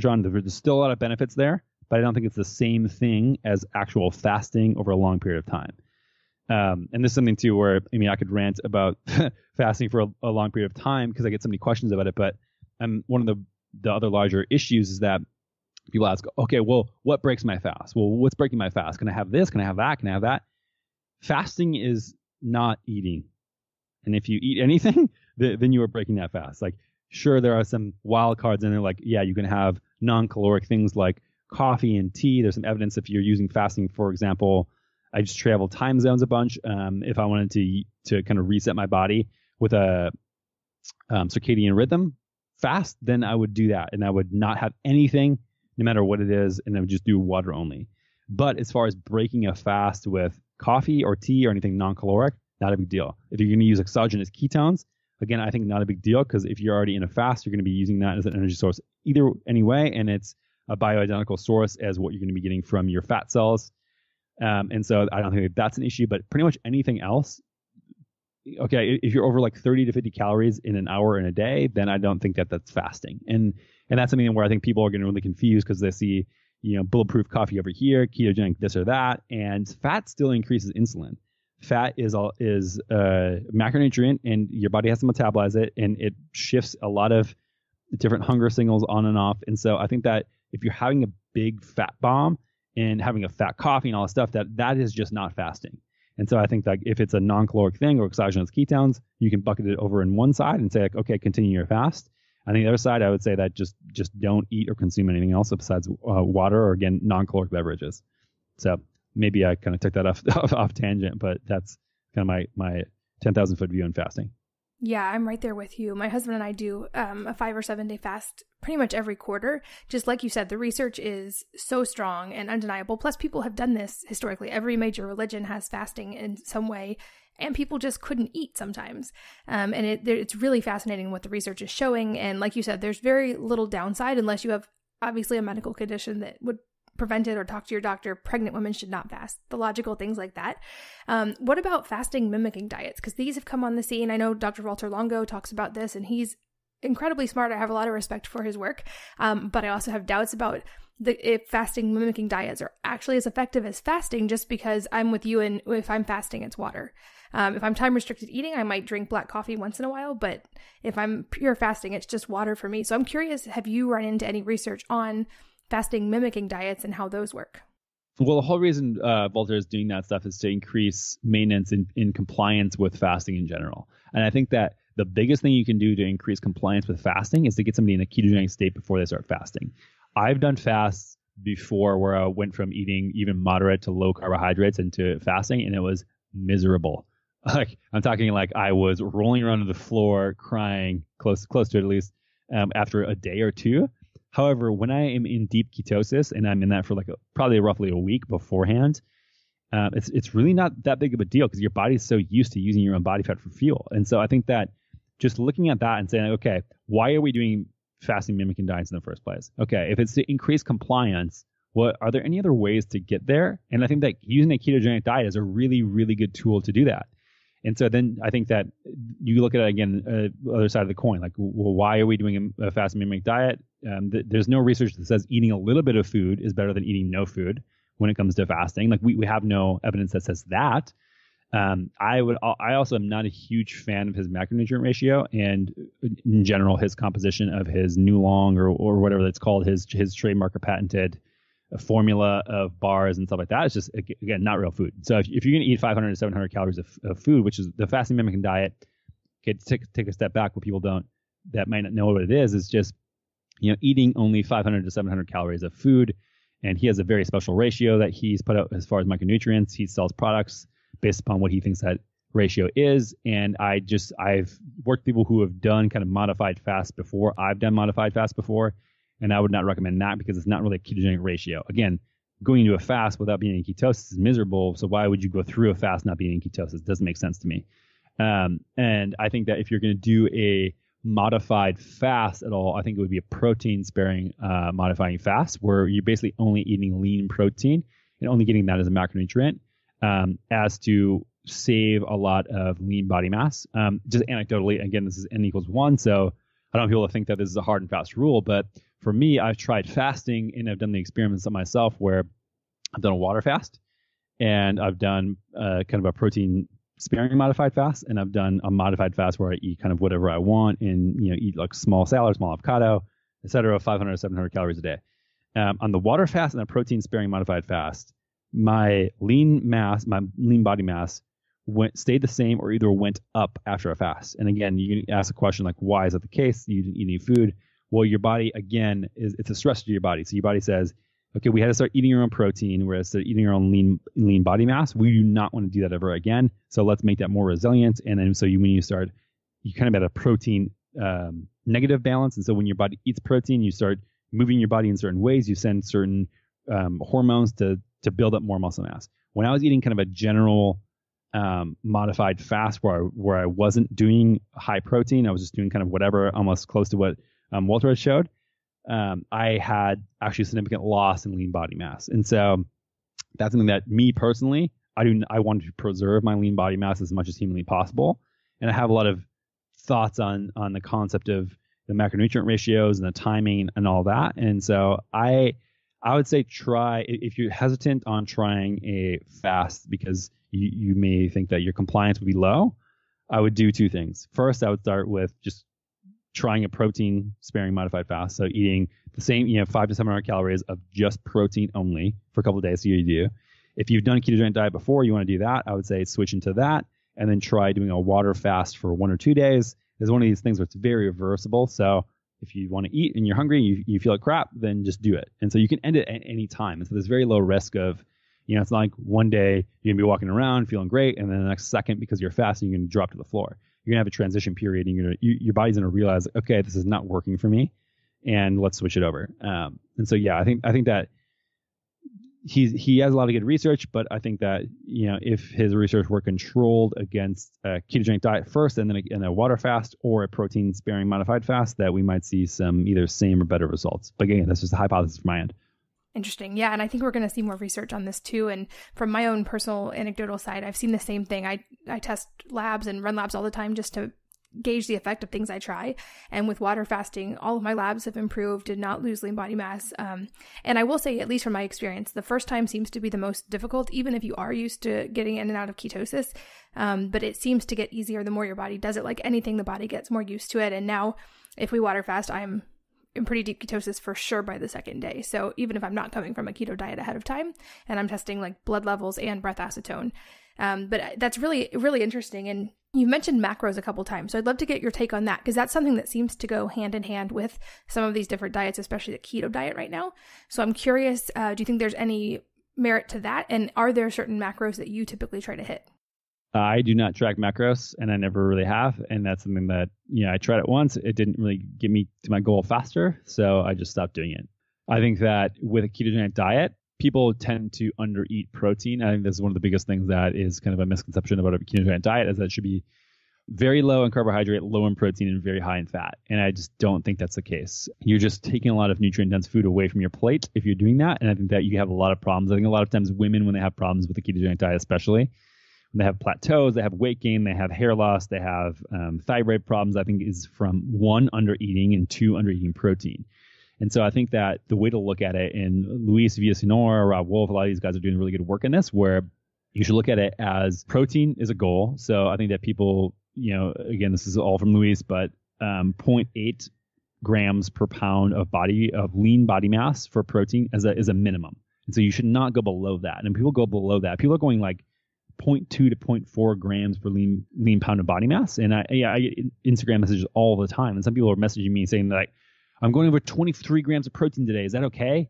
research on. There's still a lot of benefits there, but I don't think it's the same thing as actual fasting over a long period of time. And this is something too where, I mean, I could rant about fasting for a long period of time because I get so many questions about it. But one of the other larger issues is that people ask, okay, well, what breaks my fast? Well, what's breaking my fast? Can I have this? Can I have that? Can I have that? Fasting is not eating. And if you eat anything, then you are breaking that fast. Like, sure, there are some wild cards in there. Like, yeah, you can have non-caloric things like coffee and tea. There's some evidence if you're using fasting, for example. I just travel time zones a bunch. If I wanted to kind of reset my body with a circadian rhythm fast, then I would do that. And I would not have anything, no matter what it is, and I would just do water only. But as far as breaking a fast with coffee or tea or anything non-caloric, not a big deal. If you're going to use exogenous ketones, again, I think not a big deal because if you're already in a fast, you're going to be using that as an energy source either anyway, and it's a bioidentical source as what you're going to be getting from your fat cells. And so I don't think that's an issue, but pretty much anything else, okay, if you're over like 30 to 50 calories in an hour in a day, then I don't think that's fasting. And that's something where I think people are getting really confused because they see, bulletproof coffee over here, ketogenic this or that, and fat still increases insulin. Fat is a macronutrient, and your body has to metabolize it, and it shifts a lot of different hunger signals on and off. And so I think that if you're having a big fat bomb and having a fat coffee and all that stuff, that is just not fasting. And so I think that if it's a non-caloric thing or exogenous ketones, you can bucket it over in one side and say, like, okay, continue your fast. On the other side, I would say that just don't eat or consume anything else besides water or, again, non-caloric beverages. So maybe I kind of took that off tangent, but that's kind of my 10,000 foot view on fasting. Yeah, I'm right there with you. My husband and I do a 5 or 7 day fast pretty much every quarter. Just like you said, the research is so strong and undeniable. Plus, people have done this historically. Every major religion has fasting in some way, and people just couldn't eat sometimes. And it's really fascinating what the research is showing. And like you said, there's very little downside unless you have obviously a medical condition that would prevent it or talk to your doctor. Pregnant women should not fast. The logical things like that. What about fasting mimicking diets? Because these have come on the scene. I know Dr. Walter Longo talks about this, and he's incredibly smart. I have a lot of respect for his work, but I also have doubts about if fasting mimicking diets are actually as effective as fasting, just because I'm with you, and if I'm fasting, it's water. If I'm time restricted eating, I might drink black coffee once in a while, but if I'm pure fasting, it's just water for me. So I'm curious, have you run into any research on fasting mimicking diets and how those work? Well, the whole reason Walter is doing that stuff is to increase maintenance in compliance with fasting in general. And I think that the biggest thing you can do to increase compliance with fasting is to get somebody in a ketogenic state before they start fasting. I've done fasts before where I went from eating even moderate to low carbohydrates into fasting, and it was miserable. Like, I'm talking like I was rolling around on the floor crying, close to it at least, after a day or two. However, when I am in deep ketosis, and I'm in that for probably roughly a week beforehand, it's really not that big of a deal because your body's so used to using your own body fat for fuel. And so I think that just looking at that and saying, okay, why are we doing fasting mimicking diets in the first place? Okay, if it's to increase compliance, are there any other ways to get there? And I think that using a ketogenic diet is a really, really good tool to do that. And so then I think that you look at it again, other side of the coin, like, well, why are we doing a fast mimic diet? There's no research that says eating a little bit of food is better than eating no food when it comes to fasting. Like, we have no evidence that says that. I also am not a huge fan of his macronutrient ratio, and in general, his composition of his new long or whatever that's called, his trademark or patented formula of bars and stuff like that. It's just, again, not real food. So if you're going to eat 500 to 700 calories of food, which is the fasting mimicking diet, okay, take a step back. What people that might not know what it is just, eating only 500 to 700 calories of food. And he has a very special ratio that he's put out as far as micronutrients. He sells products based upon what he thinks that ratio is. And I've worked with people who have done kind of modified fast before. I've done modified fast before. And I would not recommend that because it's not really a ketogenic ratio. Again, going into a fast without being in ketosis is miserable. So why would you go through a fast not being in ketosis? It doesn't make sense to me. And I think that if you're going to do a modified fast at all, I think it would be a protein sparing modifying fast where you're basically only eating lean protein and only getting that as a macronutrient as to save a lot of lean body mass. Just anecdotally, again, this is N equals 1. So I don't want people to think that this is a hard and fast rule, but for me, I've tried fasting and I've done the experiments on myself where I've done a water fast and I've done kind of a protein sparing modified fast, and I've done a modified fast where I eat kind of whatever I want and, eat like small salad, small avocado, etc., 500 or 700 calories a day. On the water fast and the protein sparing modified fast, my lean body mass stayed the same or either went up after a fast. And again, you can ask a question like, why is that the case? You didn't eat any food. Well, your body, again, it's a stressor to your body. So your body says, okay, we had to start eating our own protein, whereas eating our own lean body mass. We do not want to do that ever again. So let's make that more resilient. And then when you start, you kind of at a protein negative balance. And so when your body eats protein, you start moving your body in certain ways. You send certain hormones to build up more muscle mass. When I was eating kind of a general modified fast where I wasn't doing high protein, I was just doing kind of whatever, almost close to what Walter had showed. I had actually significant loss in lean body mass. And so that's something that me personally, I wanted to preserve my lean body mass as much as humanly possible. And I have a lot of thoughts on the concept of the macronutrient ratios and the timing and all that. And so I would say try, if you're hesitant on trying a fast because you may think that your compliance would be low, I would do two things. First, I would start with just trying a protein sparing modified fast. So eating the same, 500 to 700 calories of just protein only for a couple of days. So you do. If you've done a ketogenic diet before, you want to do that, I would say switch into that and then try doing a water fast for 1 or 2 days. There's one of these things where it's very reversible. So if you want to eat and you're hungry, you feel like crap, then just do it. And so you can end it at any time. And so there's very low risk of, it's not like one day you're going to be walking around feeling great, and then the next second, because you're fasting, you're going to drop to the floor. You're going to have a transition period, and your body's going to realize, okay, this is not working for me, and let's switch it over. And so, yeah, I think that he has a lot of good research, but I think that, if his research were controlled against a ketogenic diet first and then a water fast or a protein sparing modified fast, that we might see some either same or better results. But again, that's just a hypothesis from my end. Interesting. Yeah. And I think we're going to see more research on this too. And from my own personal anecdotal side, I've seen the same thing. I test labs and run labs all the time just to gauge the effect of things I try. And with water fasting, all of my labs have improved, did not lose lean body mass. And I will say, at least from my experience, the first time seems to be the most difficult, even if you are used to getting in and out of ketosis. But it seems to get easier the more your body does it. Like anything, the body gets more used to it. And now if we water fast, I'm in pretty deep ketosis for sure by the second day. So even if I'm not coming from a keto diet ahead of time and I'm testing like blood levels and breath acetone. But that's really, really interesting. And you mentioned macros a couple times. So I'd love to get your take on that, because that's something that seems to go hand in hand with some of these different diets, especially the keto diet right now. So I'm curious, do you think there's any merit to that? And are there certain macros that you typically try to hit? I do not track macros, and I never really have. And that's something that, I tried it once. It didn't really get me to my goal faster, so I just stopped doing it. I think that with a ketogenic diet, people tend to undereat protein. I think this is one of the biggest things that is kind of a misconception about a ketogenic diet, is that it should be very low in carbohydrate, low in protein, and very high in fat. And I just don't think that's the case. You're just taking a lot of nutrient-dense food away from your plate if you're doing that. And I think that you have a lot of problems. I think a lot of times women, when they have problems with the ketogenic diet especially, when they have plateaus, they have weight gain, they have hair loss, they have thyroid problems, I think is from 1, under eating, and 2, under eating protein. And so I think that the way to look at it, and Luis Villasenor, Rob Wolf, a lot of these guys are doing really good work in this, where you should look at it as protein is a goal. So I think that people, again, this is all from Luis, but 0.8 grams per pound of lean body mass for protein is a minimum. And so you should not go below that. And people go below that. People are going like 0.2 to 0.4 grams per lean pound of body mass. And I get Instagram messages all the time. And some people are messaging me saying like, I'm going over 23 grams of protein today. Is that okay?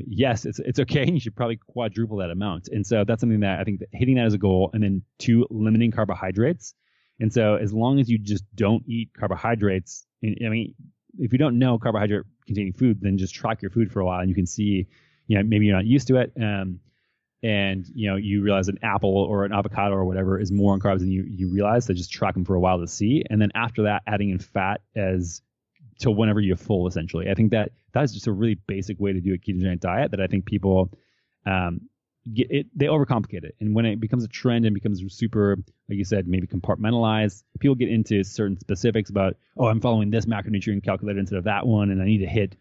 Yes, it's okay. And you should probably quadruple that amount. And so that's something that I think that hitting that as a goal. And then 2, limiting carbohydrates. And so as long as you just don't eat carbohydrates, if you don't know carbohydrate containing food, then just track your food for a while and you can see, maybe you're not used to it. And you realize an apple or an avocado or whatever is more on carbs than you realize. So just track them for a while to see. And then after that, adding in fat as to whenever you're full, essentially. I think that is just a really basic way to do a ketogenic diet that I think people they overcomplicate it. And when it becomes a trend and becomes super, like you said, maybe compartmentalized, people get into certain specifics about, oh, I'm following this macronutrient calculator instead of that one, and I need to hit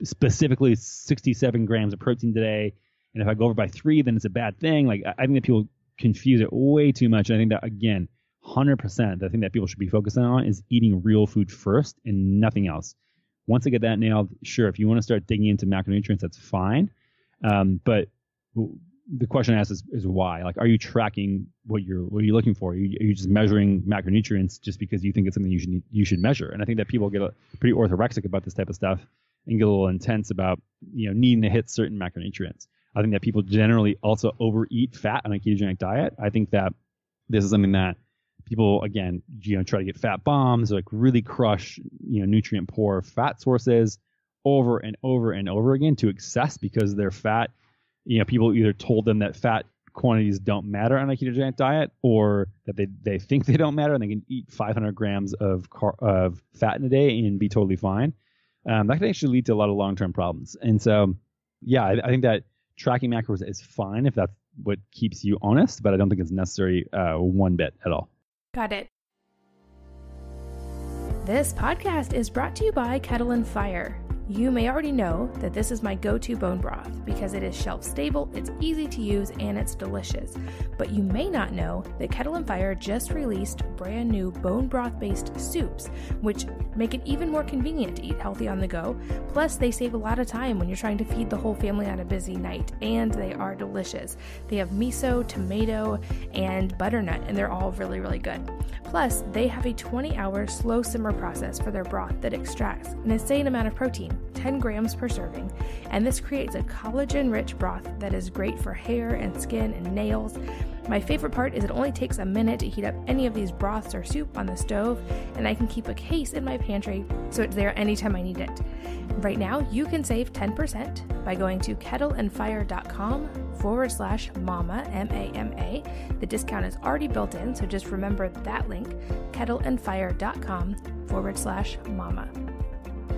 specifically 67 grams of protein today. And if I go over by 3, then it's a bad thing. Like, I think that people confuse it way too much. And I think that, again, 100%, the thing that people should be focusing on is eating real food first and nothing else. Once they get that nailed, sure, if you want to start digging into macronutrients, that's fine. But the question asked is why? Like, are you tracking what are you looking for? Are you just measuring macronutrients just because you think it's something you should measure? And I think that people get pretty orthorexic about this type of stuff and get a little intense about needing to hit certain macronutrients. I think that people generally also overeat fat on a ketogenic diet. I think that this is something that people, again, try to get fat bombs, like really crush nutrient poor fat sources over and over and over again to excess because they're fat. People either told them that fat quantities don't matter on a ketogenic diet, or that they think they don't matter and they can eat 500 grams of fat in a day and be totally fine. That can actually lead to a lot of long-term problems. And so, yeah, I think that tracking macros is fine if that's what keeps you honest, but I don't think it's necessary one bit at all. Got it. This podcast is brought to you by Kettle and Fire. You may already know that this is my go-to bone broth because it is shelf stable, it's easy to use, and it's delicious. But you may not know that Kettle and Fire just released brand new bone broth based soups, which make it even more convenient to eat healthy on the go. Plus, they save a lot of time when you're trying to feed the whole family on a busy night, and they are delicious. They have miso, tomato, and butternut, and they're all really, really good. Plus, they have a 20-hour slow simmer process for their broth that extracts an insane amount of protein, 10 grams per serving, and this creates a collagen-rich broth that is great for hair and skin and nails. My favorite part is it only takes a minute to heat up any of these broths or soup on the stove, and I can keep a case in my pantry so it's there anytime I need it. Right now, you can save 10% by going to kettleandfire.com/mama, M-A-M-A. The discount is already built in, so just remember that link, kettleandfire.com/mama.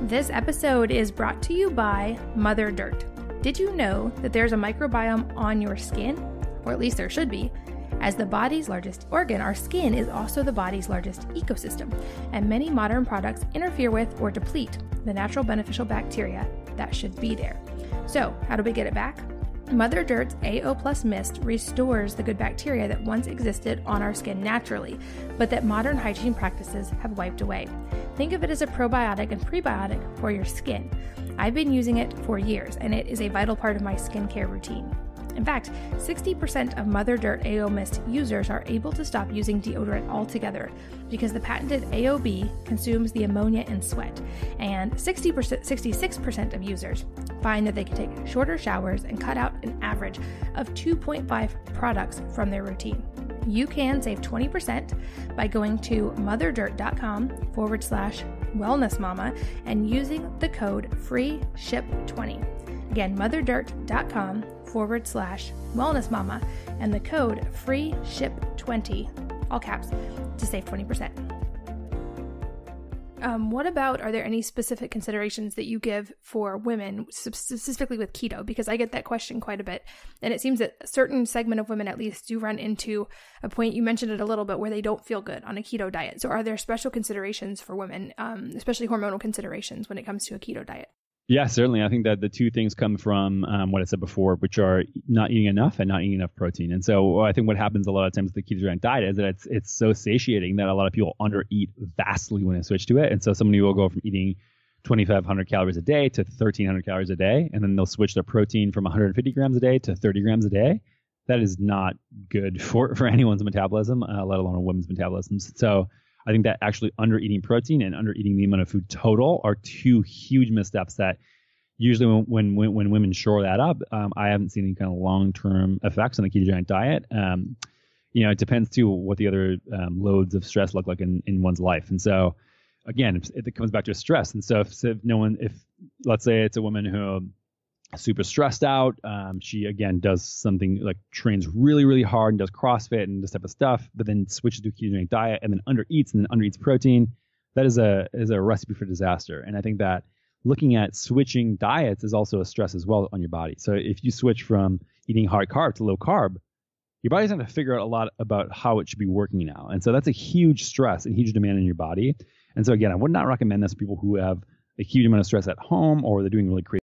This episode is brought to you by Mother Dirt. Did you know that there's a microbiome on your skin? Or at least there should be. As the body's largest organ, our skin is also the body's largest ecosystem, and many modern products interfere with or deplete the natural beneficial bacteria that should be there. So, how do we get it back? Mother Dirt's AO Plus Mist restores the good bacteria that once existed on our skin naturally, but that modern hygiene practices have wiped away. Think of it as a probiotic and prebiotic for your skin. I've been using it for years, and it is a vital part of my skincare routine. In fact, 60% of Mother Dirt AO Mist users are able to stop using deodorant altogether because the patented AOB consumes the ammonia in sweat, and 66% of users find that they can take shorter showers and cut out an average of 2.5 products from their routine. You can save 20% by going to motherdirt.com/wellnessmama and using the code FREESHIP20. Again, motherdirt.com/wellnessmama and the code FREESHIP20, all caps, to save 20%. What about, are there any specific considerations that you give for women, specifically with keto? Because I get that question quite a bit. And it seems that a certain segment of women at least do run into a point, you mentioned it a little bit, where they don't feel good on a keto diet. So are there special considerations for women, especially hormonal considerations when it comes to a keto diet? Yeah, certainly. I think that the two things come from what I said before, which are not eating enough and not eating enough protein. And so I think what happens a lot of times with the ketogenic diet is that it's so satiating that a lot of people undereat vastly when they switch to it. And so somebody will go from eating 2,500 calories a day to 1,300 calories a day, and then they'll switch their protein from 150 grams a day to 30 grams a day. That is not good for anyone's metabolism, let alone a woman's metabolism. So I think that actually under-eating protein and under-eating the amount of food total are two huge missteps that usually when women shore that up, I haven't seen any kind of long-term effects on the ketogenic diet. It depends too what the other loads of stress look like in one's life. And so again, it comes back to stress. And so if let's say it's a woman who is super stressed out, she again does something like trains really, really hard and does CrossFit and this type of stuff, but then switches to a ketogenic diet and then undereats protein, that is a recipe for disaster. And I think that looking at switching diets is also a stress as well on your body. So if you switch from eating high carb to low carb, your body's going to figure out a lot about how it should be working now. And so that's a huge stress and huge demand in your body. And so again, I would not recommend this to people who have a huge amount of stress at home or they're doing really crazy